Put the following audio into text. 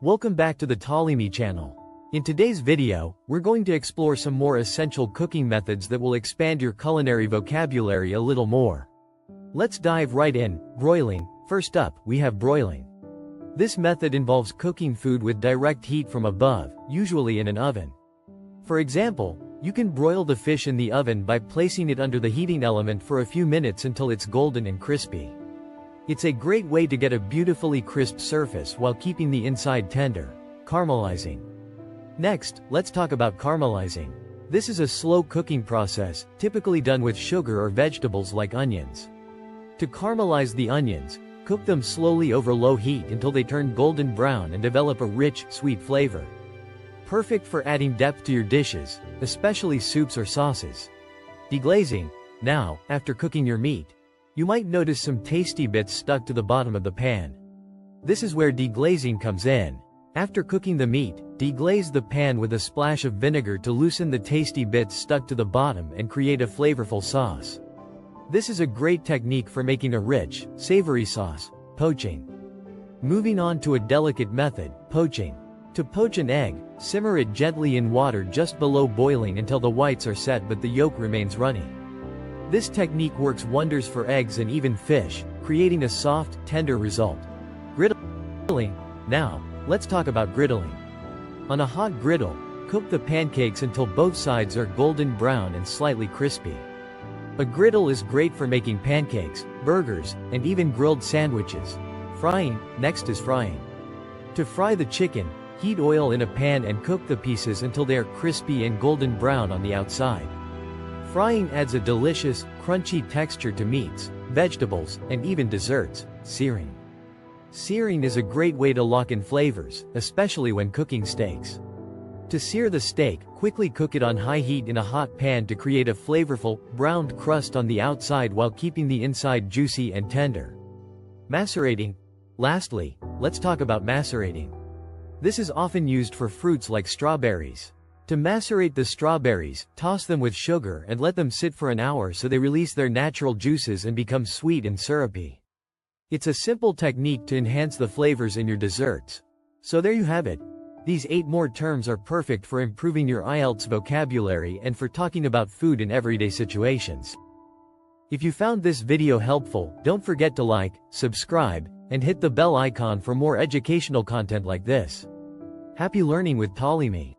Welcome back to the Ptolemy channel. In today's video, we're going to explore some more essential cooking methods that will expand your culinary vocabulary a little more. Let's dive right in. Broiling. First up, we have broiling. This method involves cooking food with direct heat from above, usually in an oven. For example, you can broil the fish in the oven by placing it under the heating element for a few minutes until it's golden and crispy. It's a great way to get a beautifully crisp surface while keeping the inside tender. Caramelizing. Next, let's talk about caramelizing. This is a slow cooking process, typically done with sugar or vegetables like onions. To caramelize the onions, cook them slowly over low heat until they turn golden brown and develop a rich, sweet flavor. Perfect for adding depth to your dishes, especially soups or sauces. Deglazing. Now, after cooking your meat, you might notice some tasty bits stuck to the bottom of the pan. This is where deglazing comes in. After cooking the meat, deglaze the pan with a splash of vinegar to loosen the tasty bits stuck to the bottom and create a flavorful sauce. This is a great technique for making a rich, savory sauce. Poaching. Moving on to a delicate method, poaching. To poach an egg, simmer it gently in water just below boiling until the whites are set but the yolk remains runny. This technique works wonders for eggs and even fish, creating a soft, tender result. Griddling. Now, let's talk about griddling. On a hot griddle, cook the pancakes until both sides are golden brown and slightly crispy. A griddle is great for making pancakes, burgers, and even grilled sandwiches. Frying. Next is frying. To fry the chicken, heat oil in a pan and cook the pieces until they are crispy and golden brown on the outside. Frying adds a delicious, crunchy texture to meats, vegetables, and even desserts. Searing. Searing is a great way to lock in flavors, especially when cooking steaks. To sear the steak, quickly cook it on high heat in a hot pan to create a flavorful, browned crust on the outside while keeping the inside juicy and tender. Macerating. Lastly, let's talk about macerating. This is often used for fruits like strawberries. To macerate the strawberries, toss them with sugar and let them sit for an hour so they release their natural juices and become sweet and syrupy. It's a simple technique to enhance the flavors in your desserts. So there you have it. These 8 more terms are perfect for improving your IELTS vocabulary and for talking about food in everyday situations. If you found this video helpful, don't forget to like, subscribe, and hit the bell icon for more educational content like this. Happy learning with Ptolemy.